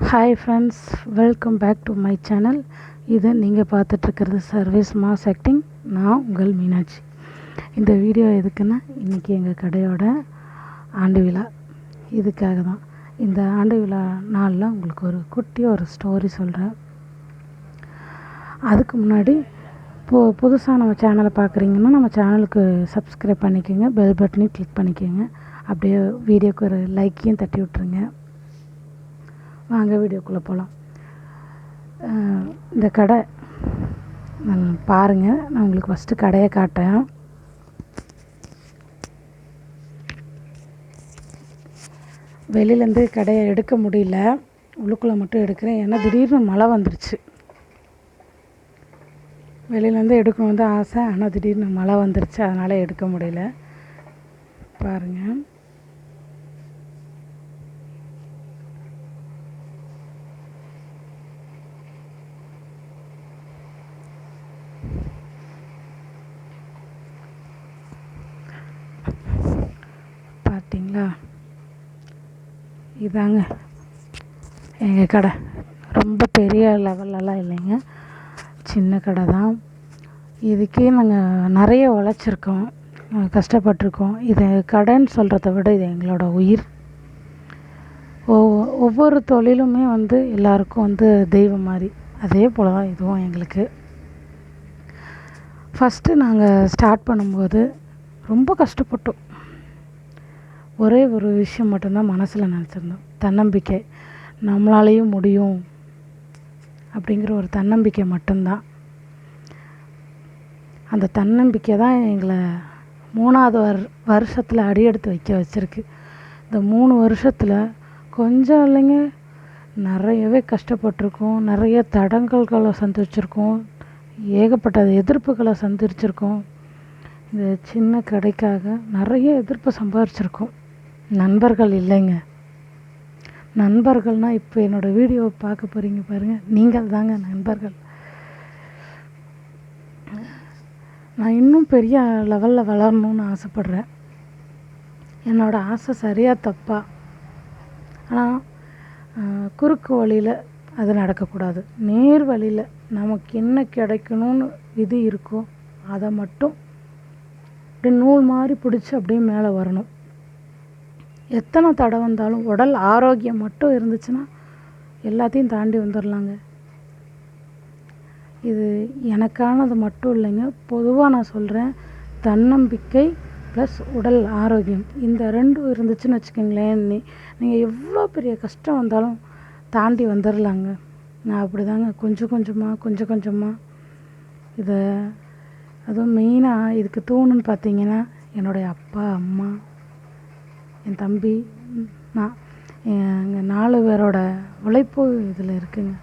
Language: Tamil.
Hi friends, welcome back to my channel. இது நீங்கள் பார்த்துட்ருக்கிறது சர்வீஸ் மாஸ் ஆக்டிங். நான் உங்கள் மீனாட்சி. இந்த வீடியோ எதுக்குன்னா, இன்றைக்கி எங்கள் கடையோட ஆண்டு விழா. இதுக்காக தான் இந்த ஆண்டு விழா நாளில் உங்களுக்கு ஒரு ஸ்டோரி சொல்கிறேன். அதுக்கு முன்னாடி புதுசாக நம்ம சேனலை பார்க்குறீங்கன்னா நம்ம சேனலுக்கு சப்ஸ்கிரைப் பண்ணிக்கோங்க, பெல் பட்டனையும் கிளிக் பண்ணிக்கோங்க. அப்படியே வீடியோக்கு ஒரு லைக்கையும் தட்டி விட்ருங்க. வாங்க வீடியோக்குள்ளே போகலாம். இந்த கடை பாருங்கள். நான் உங்களுக்கு ஃபஸ்ட்டு கடையை காட்டேன். வெளியிலேருந்து கடையை எடுக்க முடியல, உள்ளுக்குள்ளே மட்டும் எடுக்கிறேன். ஏன்னா திடீர்னு மழை வந்துருச்சு. வெளியிலேருந்து எடுக்கணும் தான் ஆசை, ஆனால் திடீர்னு மழை வந்துருச்சு, அதனால் எடுக்க முடியல. பாருங்கள், பார்த்தீங்களா? இதாங்க எங்கள் கடை. ரொம்ப பெரிய லெவலெல்லாம் இல்லைங்க, சின்ன கடை தான். இதுக்கே நாங்கள் நிறைய உழைச்சிருக்கோம், கஷ்டப்பட்டிருக்கோம். இது கடைன்னு சொல்கிறத விட இது எங்களோட உயிர். ஒவ்வொரு தொழிலுமே எல்லாருக்கும் தெய்வம் மாதிரி. அதே போல் தான் இதுவும் எங்களுக்கு. ஃபஸ்ட்டு நாங்கள் ஸ்டார்ட் பண்ணும்போது ரொம்ப கஷ்டப்பட்டோம். ஒரே ஒரு விஷயம் மட்டும்தான் மனசில் நினச்சிருந்தோம், தன்னம்பிக்கை. நம்மளாலேயும் முடியும் அப்படிங்கிற ஒரு தன்னம்பிக்கை மட்டும்தான். அந்த தன்னம்பிக்கை தான் எங்களை 3வது வருஷத்தில் அடியெடுத்து வைக்க வச்சுருக்கு. இந்த 3 வருஷத்தில் கொஞ்சம் இல்லைங்க, நிறையவே கஷ்டப்பட்டிருக்கோம். நிறைய தடங்கல்களை சந்திச்சிருக்கோம், ஏகப்பட்ட எதிர்ப்புகளை சந்திச்சிருக்கோம். இந்த சின்ன கடைக்காக நிறைய எதிர்ப்பு சம்பாதிச்சிருக்கோம். நண்பர்கள் இல்லைங்க. நண்பர்கள்னால் இப்போ என்னோடய வீடியோவை பார்க்க போகிறீங்க பாருங்கள், நீங்கள் தாங்க நண்பர்கள். நான் இன்னும் பெரிய லெவலில் வளரணும்னு ஆசைப்பட்றேன். என்னோடய ஆசை சரியாக தப்பா, ஆனால் குறுக்கு வழியில் அது நடக்கக்கூடாது. நேர் வழியில் நமக்கு என்ன கிடைக்கணும்னு விதி இருக்கோ அதை மட்டும் அப்படியே நூல் மாதிரி பிடிச்சி அப்படியே மேலே வரணும். எத்தனை தடை வந்தாலும் உடல் ஆரோக்கியம் மட்டும் இருந்துச்சுன்னா எல்லாத்தையும் தாண்டி வந்துடலாங்க. இது எனக்கானது மட்டும் இல்லைங்க, பொதுவாக நான் சொல்கிறேன். தன்னம்பிக்கை ப்ளஸ் உடல் ஆரோக்கியம், இந்த 2 இருந்துச்சுன்னு வச்சுக்கோங்களேன், நீங்கள் எவ்வளோ பெரிய கஷ்டம் வந்தாலும் தாண்டி வந்துடலாங்க. நான் அப்படி தாங்க கொஞ்சம் கொஞ்சமாக இதை, அதுவும் மெயினாக இதுக்கு தூணுன்னு பார்த்தீங்கன்னா என்னுடைய அப்பா, அம்மா, என் தம்பி, நான், எங்கள் 4 பேரோட உழைப்பு இதில் இருக்குங்க.